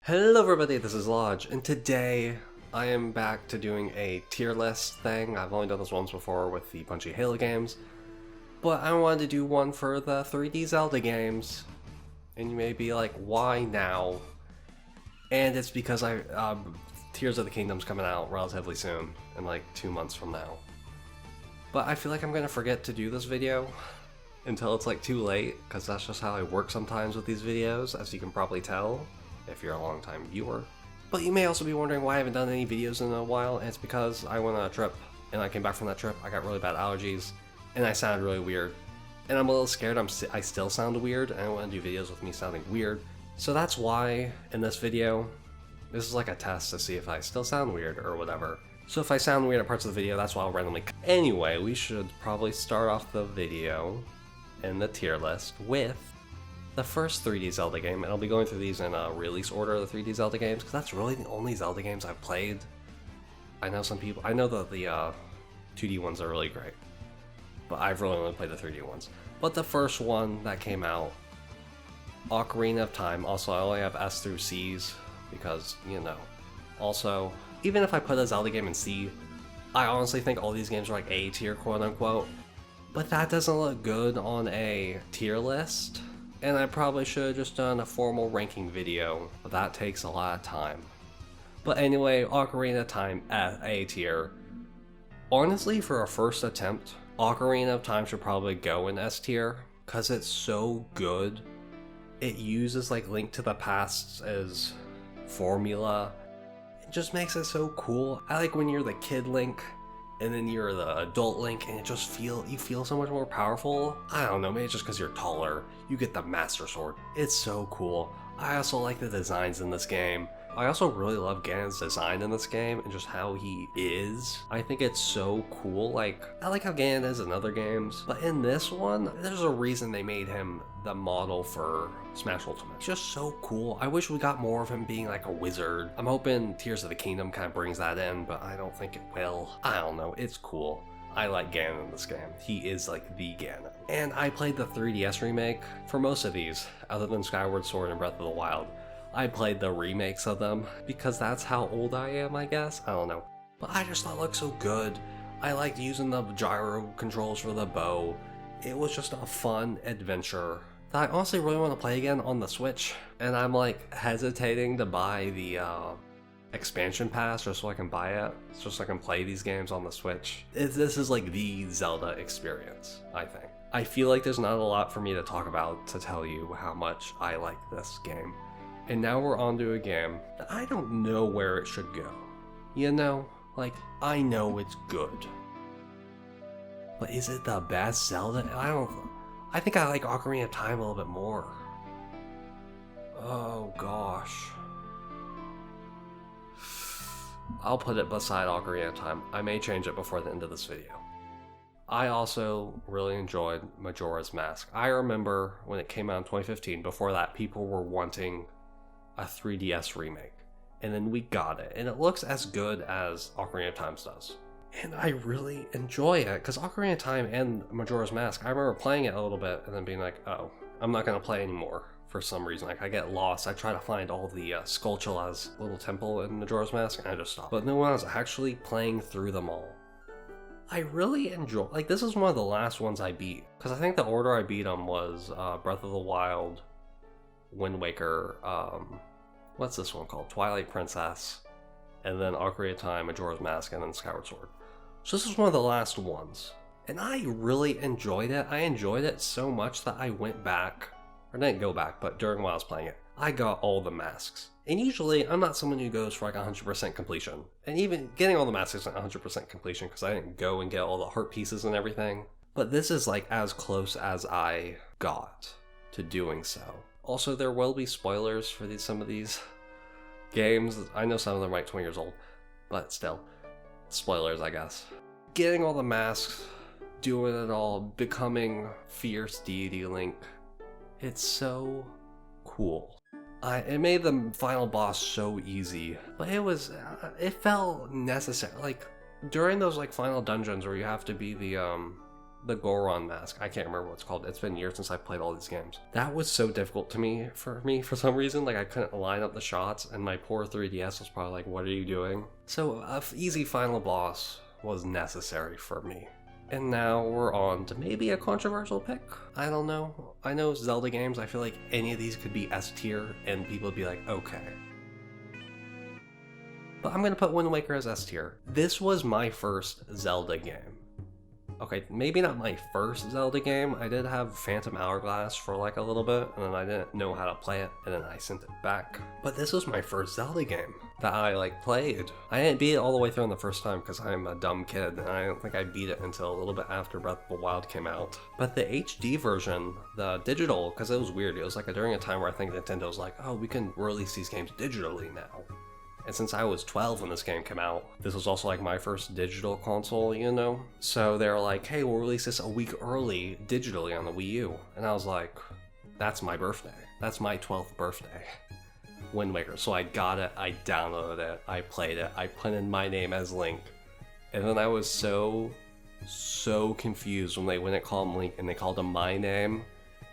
Hello everybody, this is Llodg, and today I am back to doing a tier list thing. I've only done this once before with the Bungie Halo games, but I wanted to do one for the 3D Zelda games. And you may be like, why now? And it's because Tears of the Kingdom's coming out relatively soon, in like 2 months from now. But I feel like I'm gonna forget to do this video until it's like too late, because that's just how I work sometimes with these videos, as you can probably tell if you're a long-time viewer. But you may also be wondering why I haven't done any videos in a while, and it's because I went on a trip, and I came back from that trip, I got really bad allergies, and I sounded really weird. And I'm a little scared I still sound weird, and I want to do videos with me sounding weird. So that's why, in this video, this is like a test to see if I still sound weird or whatever. So if I sound weird at parts of the video, that's why I'll randomly... Anyway, we should probably start off the video in the tier list with the first 3D Zelda game, and I'll be going through these in a release order of the 3D Zelda games, because that's really the only Zelda games I've played. I know that the 2D ones are really great, but I've really only played the 3D ones. But the first one that came out, Ocarina of Time, also I only have S through C's, because, you know. Also, even if I put a Zelda game in C, I honestly think all these games are like A tier, quote unquote. But that doesn't look good on a tier list, and I probably should have just done a formal ranking video, but that takes a lot of time. But anyway, Ocarina of Time at A tier. Honestly, for a first attempt, Ocarina of Time should probably go in S tier, because it's so good. It uses like Link to the Past as formula. It just makes it so cool. I like when you're the kid Link, and then you're the adult Link, and you feel so much more powerful. I don't know, maybe it's just because you're taller. You get the Master Sword. It's so cool. I also like the designs in this game. I also really love Ganon's design in this game, and just how he is. I think it's so cool. Like, I like how Ganon is in other games, but in this one, there's a reason they made him the model for Smash Ultimate. It's just so cool. I wish we got more of him being like a wizard. I'm hoping Tears of the Kingdom kind of brings that in, but I don't think it will. I don't know, it's cool. I like Ganon in this game. He is like the Ganon. And I played the 3DS remake for most of these, other than Skyward Sword and Breath of the Wild. I played the remakes of them, because that's how old I am, I guess? I don't know. But I just thought it looked so good. I liked using the gyro controls for the bow. It was just a fun adventure that I honestly really want to play again on the Switch. And I'm like hesitating to buy the expansion pass just so I can buy it, just so I can play these games on the Switch. This is like the Zelda experience, I think. I feel like there's not a lot for me to talk about to tell you how much I like this game. And now we're on to a game that I don't know where it should go. You know, like, I know it's good. But is it the best Zelda? I think I like Ocarina of Time a little bit more. Oh gosh. I'll put it beside Ocarina of Time. I may change it before the end of this video. I also really enjoyed Majora's Mask. I remember when it came out in 2015, before that, people were wanting a 3DS remake, and then we got it, and it looks as good as Ocarina of Time does. And I really enjoy it, because Ocarina of Time and Majora's Mask, I remember playing it a little bit and then being like, oh, I'm not going to play anymore for some reason. Like, I get lost. I try to find all the Skulltula's little temple in Majora's Mask, and I just stop. But then when I was actually playing through them all, I really enjoy, like, this is one of the last ones I beat, because I think the order I beat them was Breath of the Wild, Wind Waker, what's this one called? Twilight Princess, and then Ocarina of Time, Majora's Mask, and then Skyward Sword. So this is one of the last ones. And I really enjoyed it. I enjoyed it so much that I went back, or didn't go back, but during while I was playing it, I got all the masks. And usually, I'm not someone who goes for like 100% completion. And even getting all the masks isn't 100% completion, because I didn't go and get all the heart pieces and everything. But this is like as close as I got to doing so. Also, there will be spoilers for some of these games. I know some of them are like 20 years old, but still, spoilers, I guess. Getting all the masks, doing it all, becoming fierce deity Link, it's so cool. It made the final boss so easy, but it felt necessary. Like, during those like final dungeons where you have to be the the Goron mask. I can't remember what it's called. It's been years since I played all these games. That was so difficult to me for some reason. Like I couldn't line up the shots, and my poor 3DS was probably like, what are you doing? So a easy final boss was necessary for me. And now we're on to maybe a controversial pick. I don't know. I know Zelda games, I feel like any of these could be S tier and people would be like, okay. But I'm gonna put Wind Waker as S tier. This was my first Zelda game. Okay, maybe not my first Zelda game. I did have Phantom Hourglass for like a little bit, and then I didn't know how to play it, and then I sent it back. But this was my first Zelda game that I like played. I didn't beat it all the way through on the first time because I'm a dumb kid, and I don't think I beat it until a little bit after Breath of the Wild came out. But the HD version, the digital, because it was weird. It was like during a time where I think Nintendo was like, oh, we can release these games digitally now. And since I was 12 when this game came out, this was also like my first digital console, you know? So they were like, hey, we'll release this a week early digitally on the Wii U. And I was like, that's my birthday. That's my 12th birthday. Wind Waker. So I got it, I downloaded it, I played it, I put in my name as Link. And then I was so confused when they wouldn't call him Link and they called him my name.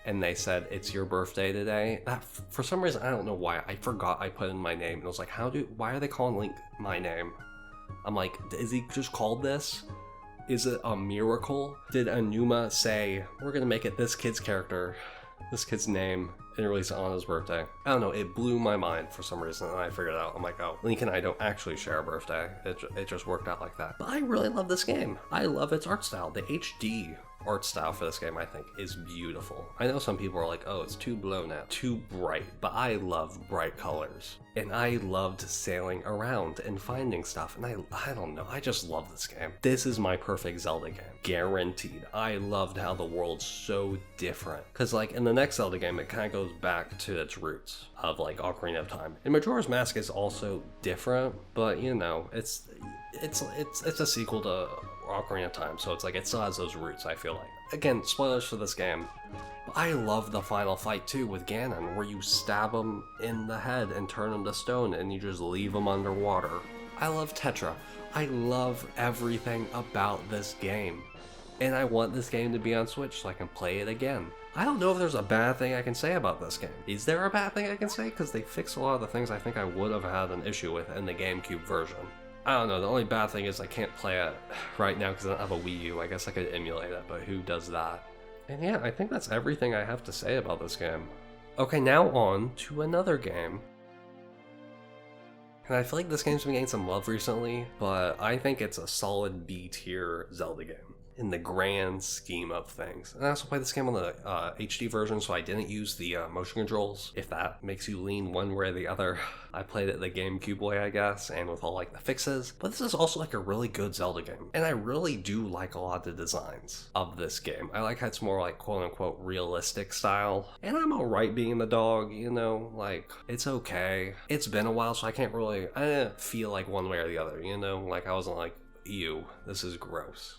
And they said, it's your birthday today. That, for some reason, I don't know why, I forgot I put in my name. And I was like, why are they calling Link my name? I'm like, is he just called this? Is it a miracle? Did Anuma say, we're gonna make it this kid's character, this kid's name, and release it on his birthday? I don't know, it blew my mind for some reason, and I figured it out. I'm like, oh, Link and I don't actually share a birthday. It just worked out like that. But I really love this game. I love its art style. The HD art style for this game, I think, is beautiful. I know some people are like, oh, it's too blown out, too bright, but I love bright colors. And I loved sailing around and finding stuff, and I don't know, I just love this game. This is my perfect Zelda game, guaranteed. I loved how the world's so different. Because like in the next Zelda game, it kind of goes back to its roots of like Ocarina of Time. And Majora's Mask is also different, but you know, it's a sequel to Ocarina of Time, so it's like it still has those roots, I feel like. Again, spoilers for this game. But I love the final fight too with Ganon, where you stab him in the head and turn him to stone and you just leave him underwater. I love Tetra. I love everything about this game. And I want this game to be on Switch so I can play it again. I don't know if there's a bad thing I can say about this game. Is there a bad thing I can say? Because they fixed a lot of the things I think I would have had an issue with in the GameCube version. I don't know, the only bad thing is I can't play it right now because I don't have a Wii U. I guess I could emulate it, but who does that? And yeah, I think that's everything I have to say about this game. Okay, now on to another game. And I feel like this game's been getting some love recently, but I think it's a solid B tier Zelda game in the grand scheme of things. And I also played this game on the HD version, so I didn't use the motion controls, if that makes you lean one way or the other. I played it the GameCube way, I guess, and with all like the fixes. But this is also like a really good Zelda game. And I really do like a lot of the designs of this game. I like how it's more like quote unquote realistic style. And I'm alright being the dog, you know, like it's okay. It's been a while, so I didn't feel like one way or the other, you know? Like I wasn't like, ew, this is gross.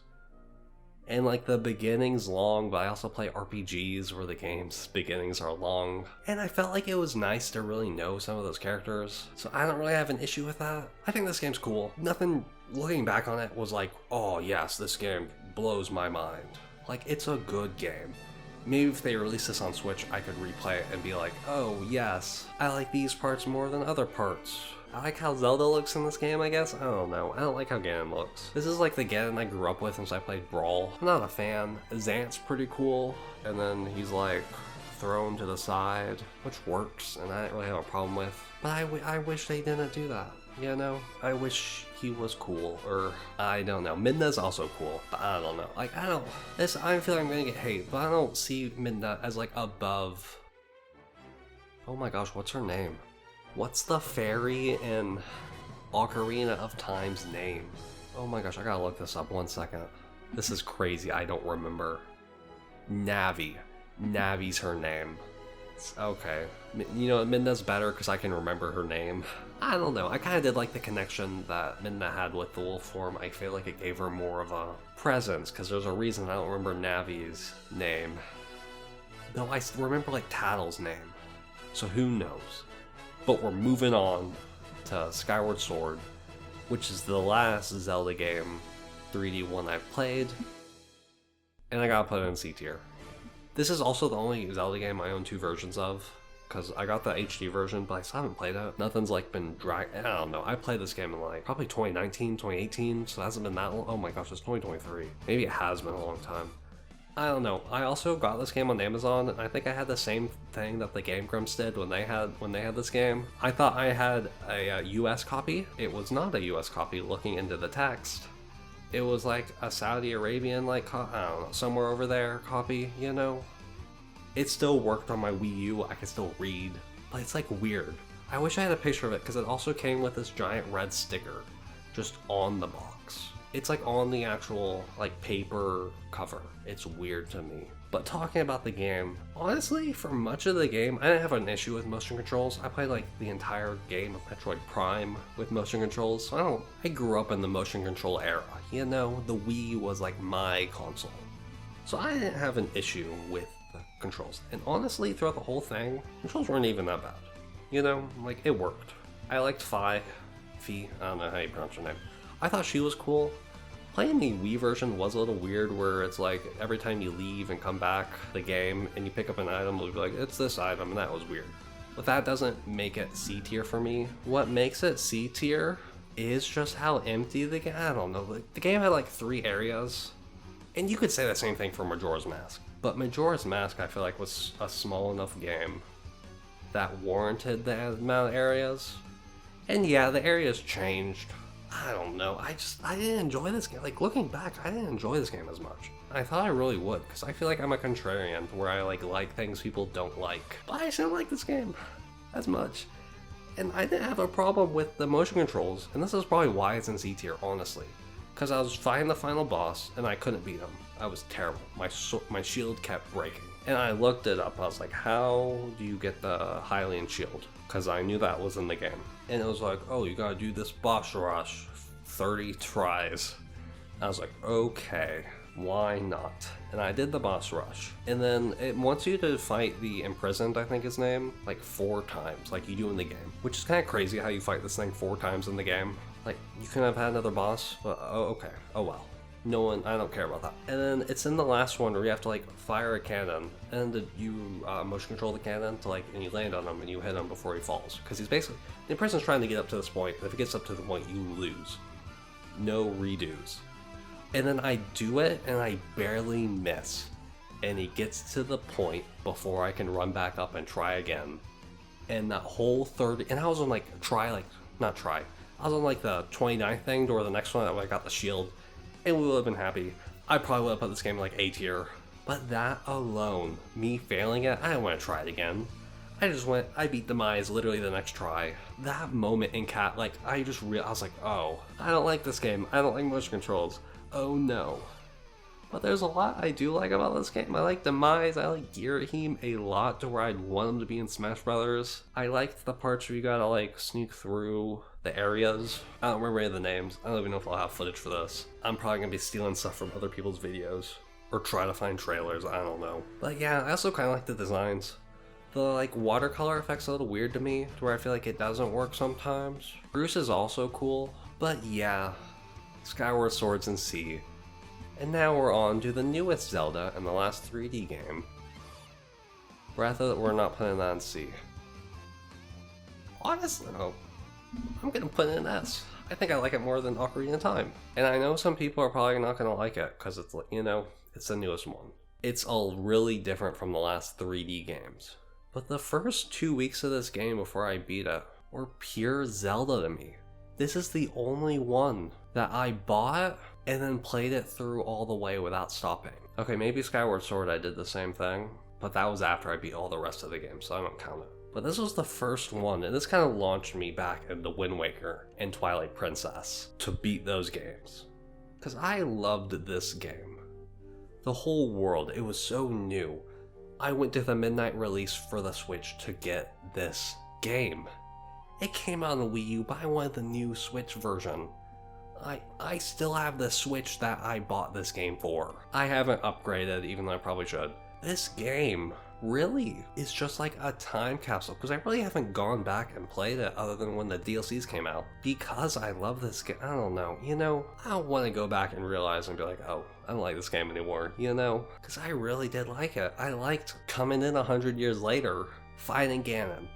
And like the beginning's long, but I also play RPGs where the game's beginnings are long. And I felt like it was nice to really know some of those characters. So I don't really have an issue with that. I think this game's cool. Nothing, looking back on it, was like, oh yes, this game blows my mind. Like, it's a good game. Maybe if they release this on Switch, I could replay it and be like, oh yes, I like these parts more than other parts. I like how Zelda looks in this game, I guess? I don't know. I don't like how Ganon looks. This is like the Ganon I grew up with since I played Brawl. I'm not a fan. Xant's pretty cool, and then he's like thrown to the side, which works, and I didn't really have a problem with. But I wish they didn't do that, you know? I wish he was cool, or I don't know. Midna's also cool, but I don't know. Like, I feel like I'm gonna get hate, but I don't see Midna as like above. Oh my gosh, what's her name? What's the fairy in Ocarina of Time's name? Oh my gosh, I gotta look this up 1 second. This is crazy, I don't remember. Navi. Navi's her name. Okay. You know, Midna's better because I can remember her name. I don't know, I kind of did like the connection that Midna had with the wolf form. I feel like it gave her more of a presence, because there's a reason I don't remember Navi's name. Though I remember like Tattle's name. So who knows? But we're moving on to Skyward Sword, which is the last Zelda game, 3D one I've played. and I gotta put it in C tier. This is also the only Zelda game I own 2 versions of, because I got the HD version, but I still haven't played it. Nothing's like been dragged. I don't know. I played this game in like probably 2019, 2018, so it hasn't been that long. Oh my gosh, it's 2023. Maybe it has been a long time. I don't know. I also got this game on Amazon, and I think I had the same thing that the Game Grumps did when they had this game. I thought I had a US copy. It was not a US copy. Looking into the text, it was like a Saudi Arabian, like, I don't know, somewhere over there copy, you know? It still worked on my Wii U, I could still read, but it's like weird. I wish I had a picture of it, because it also came with this giant red sticker just on the box. It's like on the actual like paper cover. It's weird to me. But talking about the game, honestly, for much of the game, I didn't have an issue with motion controls. I played like the entire game of Metroid Prime with motion controls, so I grew up in the motion control era. You know, the Wii was like my console. So I didn't have an issue with the controls. And honestly, throughout the whole thing, controls weren't even that bad. You know, like, it worked. I liked Fi, I don't know how you pronounce her name. I thought she was cool. Playing the Wii version was a little weird, where it's like every time you leave and come back the game and you pick up an item, it'll be like, it's this item, and that was weird. But that doesn't make it C tier for me. What makes it C tier is just how empty the game. I don't know. Like, the game had like 3 areas, and you could say the same thing for Majora's Mask. But Majora's Mask, I feel like, was a small enough game that warranted the amount of areas. And yeah, the areas changed. I don't know, I didn't enjoy this game. Like, looking back, I didn't enjoy this game as much. I thought I really would, because I feel like I'm a contrarian, where I like things people don't like. But I just didn't like this game as much. And I didn't have a problem with the motion controls, and this is probably why it's in C tier, honestly. Because I was fighting the final boss, and I couldn't beat him. I was terrible. My shield kept breaking. And I looked it up, I was like, how do you get the Hylian shield? Because I knew that was in the game. And it was like, oh, you gotta do this boss rush 30 tries. I was like, okay, why not? And I did the boss rush. And then it wants you to fight the Imprisoned, I think his name, like 4 times, like you do in the game. Which is kind of crazy how you fight this thing 4 times in the game. Like, you couldn't have had another boss, but oh, okay, oh well. No one, I don't care about that. And then it's in the last one where you have to like fire a cannon, and you motion control the cannon to like, and you land on him and you hit him before he falls. Because he's basically, the person's trying to get up to this point, and if he gets up to the point, you lose. No redos. And then I do it, and I barely miss. And he gets to the point before I can run back up and try again. And that whole 30, and I was on like, I was on like the 29th thing, or the next one that I got the shield. And we would have been happy. I probably would have put this game in like A tier. But that alone, me failing it, I didn't want to try it again. I beat Demise literally the next try. That moment in Cat, like, I was like, oh, I don't like this game. I don't like motion controls. Oh no. But there's a lot I do like about this game. I like Demise, I like Girahim a lot, to where I'd want him to be in Smash Brothers. I liked the parts where you gotta like sneak through the areas. I don't remember any of the names. I don't even know if I'll have footage for this. I'm probably gonna be stealing stuff from other people's videos, or try to find trailers, I don't know. But yeah, I also kind of like the designs. The like watercolor effect's a little weird to me, to where I feel like it doesn't work sometimes. Bruce is also cool, but yeah, Skyward Sword's in C. And now we're on to the newest Zelda and the last 3D game. We're not putting that in C. Honestly, no. I'm gonna put it in S. I think I like it more than Ocarina of Time. And I know some people are probably not gonna like it, because it's, you know, it's the newest one. It's all really different from the last 3D games. But the first 2 weeks of this game before I beat it were pure Zelda to me. This is the only one that I bought and then played it through all the way without stopping. Okay, maybe Skyward Sword I did the same thing, but that was after I beat all the rest of the game, so I don't count it. But this was the first one, and this kind of launched me back into Wind Waker and Twilight Princess to beat those games. Because I loved this game. The whole world, it was so new. I went to the midnight release for the Switch to get this game. It came out on the Wii U, but I wanted the new Switch version. I still have the Switch that I bought this game for. I haven't upgraded, even though I probably should. This game really is just like a time capsule, because I really haven't gone back and played it other than when the DLCs came out, because I love this game. I don't know, I don't want to go back and realize and be like, oh, I don't like this game anymore, because I really did like it. I liked coming in 100 years later, fighting Ganon.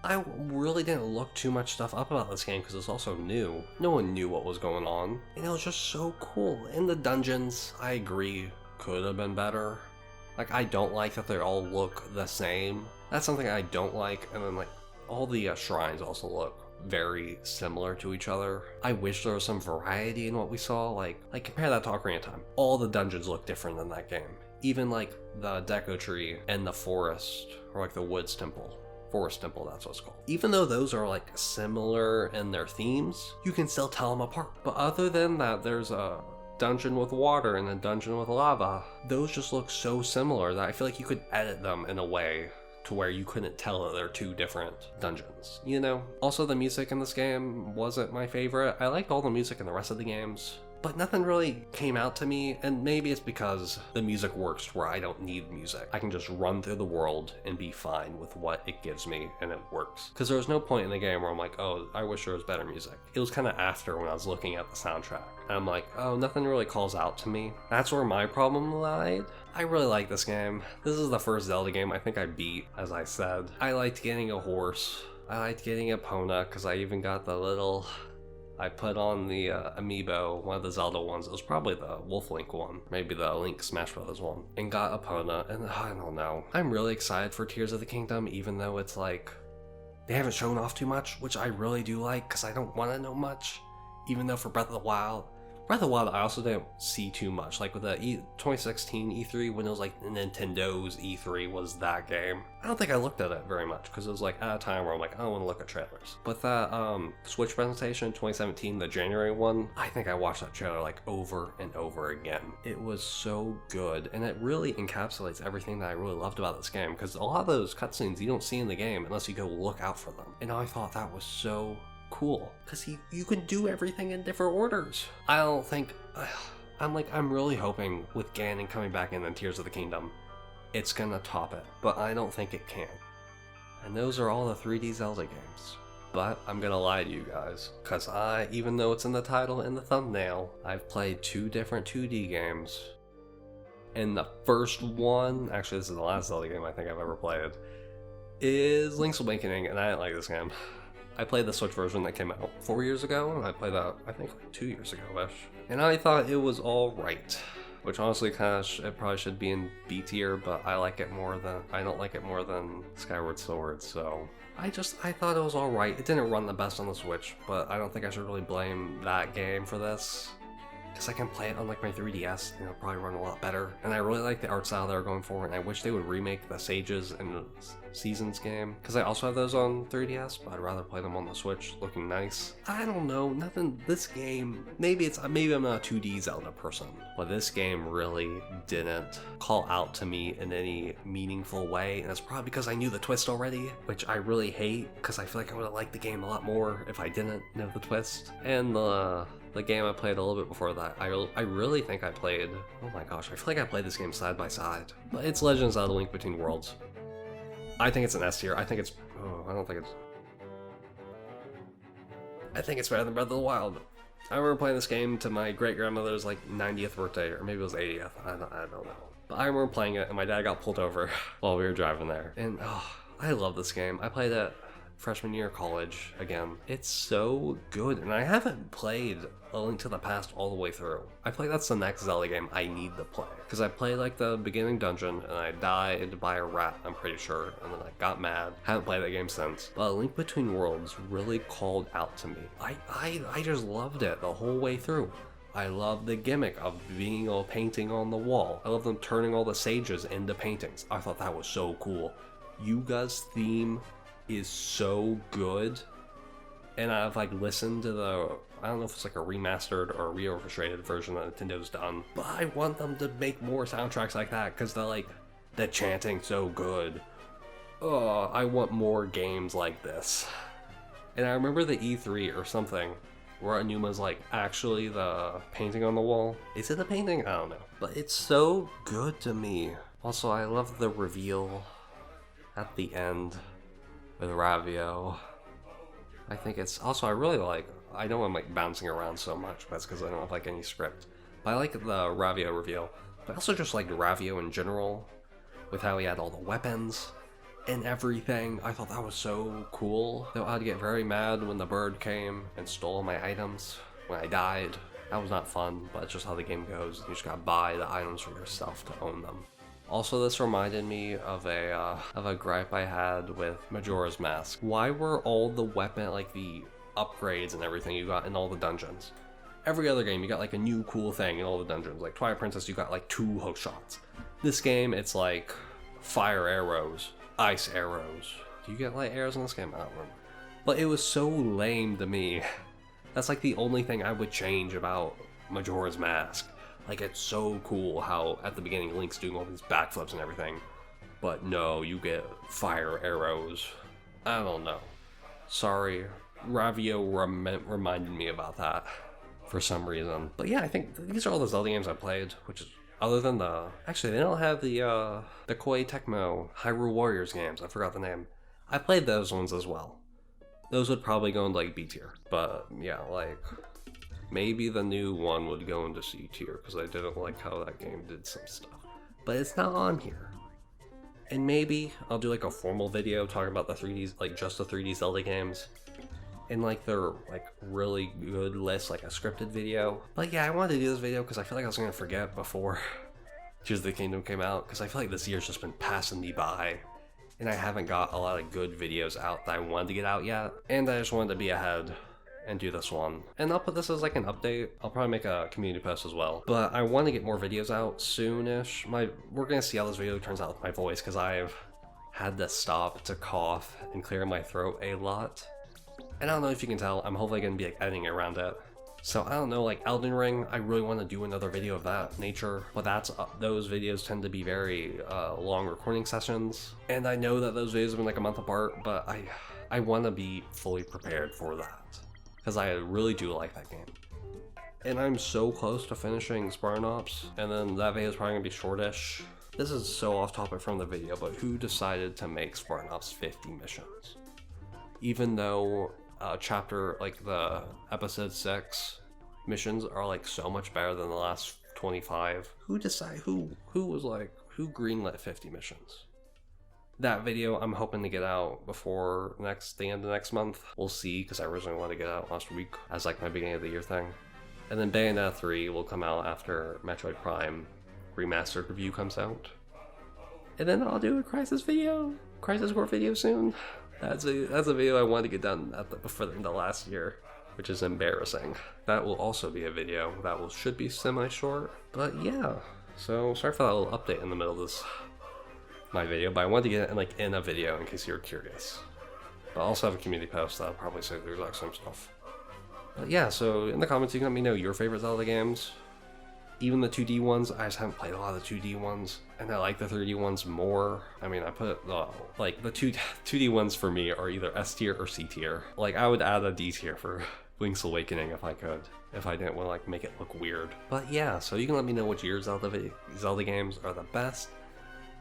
I really didn't look too much stuff up about this game because it's also new. No one knew what was going on, and it was just so cool. In the dungeons, I agree, could have been better. Like, I don't like that they all look the same. That's something I don't like. And then, like, all the shrines also look very similar to each other. I wish there was some variety in what we saw. Like compare that to Ocarina of Time. All the dungeons look different in that game. Even, like, the Deco Tree and the forest, or, like, the Woods Temple. Forest Temple, that's what it's called. Even though those are, like, similar in their themes, you can still tell them apart. But other than that, there's a dungeon with water and a dungeon with lava. Those just look so similar that I feel like you could edit them in a way to where you couldn't tell that they're two different dungeons, Also, the music in this game wasn't my favorite. I liked all the music in the rest of the games, but nothing really came out to me, and maybe it's because the music works where I don't need music. I can just run through the world and be fine with what it gives me, and it works. Because there was no point in the game where I'm like, oh, I wish there was better music. It was kind of after when I was looking at the soundtrack, and I'm like, oh, nothing really calls out to me. That's where my problem lied. I really like this game. This is the first Zelda game I think I beat, as I said. I liked getting a horse. I liked getting a Epona, because I even got the little... I put on the amiibo, one of the Zelda ones. It was probably the Wolf Link one, maybe the Link Smash Brothers one, and got Epona, and I don't know. I'm really excited for Tears of the Kingdom, even though it's like, they haven't shown off too much, which I really do like, because I don't want to know much, even though for Breath of the Wild, I also didn't see too much. Like with the 2016 E3, when it was like Nintendo's E3 was that game. I don't think I looked at it very much because it was like at a time where I'm like, I don't want to look at trailers. But that Switch presentation, 2017, the January one, I think I watched that trailer like over and over again. It was so good, and it really encapsulates everything that I really loved about this game, because a lot of those cutscenes you don't see in the game unless you go look out for them. And I thought that was so cool, because you can do everything in different orders. I don't think... I'm really hoping with Ganon coming back in Tears of the Kingdom, it's gonna top it, but I don't think it can. And those are all the 3D Zelda games. But I'm gonna lie to you guys, because even though it's in the title and the thumbnail, I've played 2 different 2D games. And the first one, actually this is the last Zelda game I think I've ever played, is Link's Awakening, and I didn't like this game. I played the Switch version that came out 4 years ago, and I played that, I think, like 2 years ago-ish. And I thought it was alright. Which honestly it probably should be in B tier, but I don't like it more than Skyward Sword, so... I thought it was alright. It didn't run the best on the Switch, but I don't think I should really blame that game for this. Because I can play it on like my 3DS, and it'll probably run a lot better. And I really like the art style they're going for, and I wish they would remake the Sages and Seasons game. Because I also have those on 3DS, but I'd rather play them on the Switch, looking nice. I don't know, this game, maybe I'm not a 2D Zelda person, but this game really didn't call out to me in any meaningful way, and it's probably because I knew the twist already, which I really hate, because I feel like I would have liked the game a lot more if I didn't know the twist. And the game I played a little bit before that, I really think I played, oh my gosh, I feel like I played this game side by side. But it's Legend of Zelda Link Between Worlds. I think it's an S tier. I think it's better than Breath of the Wild. I remember playing this game to my great-grandmother's like 90th birthday, or maybe it was 80th, I don't know. But I remember playing it, and my dad got pulled over while we were driving there. And I love this game. I played it freshman year of college again. It's so good, and I haven't played A Link to the Past all the way through. I feel like that's the next Zelda game I need to play, because I played like the beginning dungeon and I died by a rat, I'm pretty sure, and then I got mad. Haven't played that game since. But A Link Between Worlds really called out to me. I just loved it the whole way through. I love the gimmick of being a painting on the wall. I love them turning all the sages into paintings. I thought that was so cool. Yuga's theme is so good, and I've like listened to I don't know if it's like a remastered or a reorchestrated version that Nintendo's done, but I want them to make more soundtracks like that, because the chanting's so good. Oh, I want more games like this. And I remember the E3 or something where Anuma's like, actually the painting on the wall, is it a painting? I don't know, but it's so good to me. Also, I love the reveal at the end with Ravio. I think it's also, I really like, I know I'm like bouncing around so much, but that's because I don't have like any script. But I like the Ravio reveal, but I also just like Ravio in general, with how he had all the weapons and everything. I thought that was so cool. Though I'd get very mad when the bird came and stole my items when I died. That was not fun, but it's just how the game goes. You just gotta buy the items for yourself to own them. Also, this reminded me of a gripe I had with Majora's Mask. Why were all the weapon, like the upgrades and everything you got in all the dungeons? Every other game, you got like a new cool thing in all the dungeons. Like Twilight Princess, you got like 2 hook shots. This game, it's like fire arrows, ice arrows. Do you get light arrows in this game? I don't remember. But it was so lame to me. That's like the only thing I would change about Majora's Mask. Like, it's so cool how at the beginning Link's doing all these backflips and everything. But no, you get fire arrows. I don't know. Sorry, Ravio reminded me about that for some reason. But yeah, I think these are all the Zelda games I played, which is, other than the, actually they don't have the Koei Tecmo Hyrule Warriors games. I forgot the name. I played those ones as well. Those would probably go into like B tier. But yeah, like, maybe the new one would go into C tier because I didn't like how that game did some stuff. But it's not on here. And maybe I'll do like a formal video talking about the 3Ds, like just the 3D Zelda games. And like their like really good list, like a scripted video. But yeah, I wanted to do this video because I feel like I was going to forget before Tears of the Kingdom came out. Because I feel like this year's just been passing me by. And I haven't got a lot of good videos out that I wanted to get out yet. And I just wanted to be ahead and do this one. And I'll put this as like an update. I'll probably make a community post as well. But I want to get more videos out soonish. We're gonna see how this video turns out with my voice because I've had to stop to cough and clear my throat a lot. And I don't know if you can tell, I'm hopefully gonna be like editing around it. So I don't know, like Elden Ring, I really want to do another video of that nature, but those videos tend to be very long recording sessions. And I know that those videos have been like a month apart, but I want to be fully prepared for that. Because I really do like that game. And I'm so close to finishing Spartan Ops, and then that video is probably going to be shortish. This is so off topic from the video, but who decided to make Spartan Ops 50 missions? Even though chapter, like the episode 6 missions are like so much better than the last 25. Who greenlit 50 missions? That video I'm hoping to get out before the end of next month. We'll see, because I originally wanted to get out last week as like my beginning of the year thing. And then Bayonetta 3 will come out after Metroid Prime Remastered review comes out. And then I'll do a Crisis Core video soon. That's a video I wanted to get done before the end of last year, which is embarrassing. That will also be a video that should be semi-short. But yeah, so sorry for that little update in the middle of my video, but I wanted to get it in a video in case you're curious. But I also have a community post that'll probably say the exact same stuff. But yeah, so in the comments you can let me know your favorite Zelda games. Even the 2D ones, I just haven't played a lot of the 2D ones, and I like the 3D ones more. I mean, I put the 2D ones for me are either S tier or C tier. Like, I would add a D tier for Link's Awakening if I could, if I didn't want to like make it look weird. But yeah, so you can let me know which your Zelda games are the best.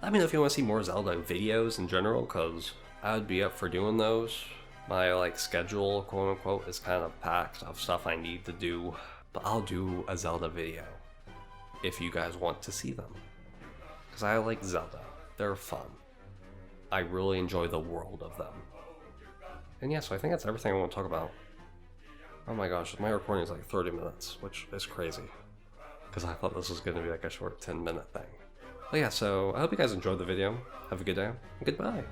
Let me know if you want to see more Zelda videos in general, because I would be up for doing those. My like schedule, quote unquote, is kind of packed of stuff I need to do, but I'll do a Zelda video if you guys want to see them. Because I like Zelda. They're fun. I really enjoy the world of them. And yeah, so I think that's everything I want to talk about. Oh my gosh, my recording is like 30 minutes, which is crazy. Because I thought this was going to be like a short 10-minute thing. But yeah, so I hope you guys enjoyed the video. Have a good day, and goodbye.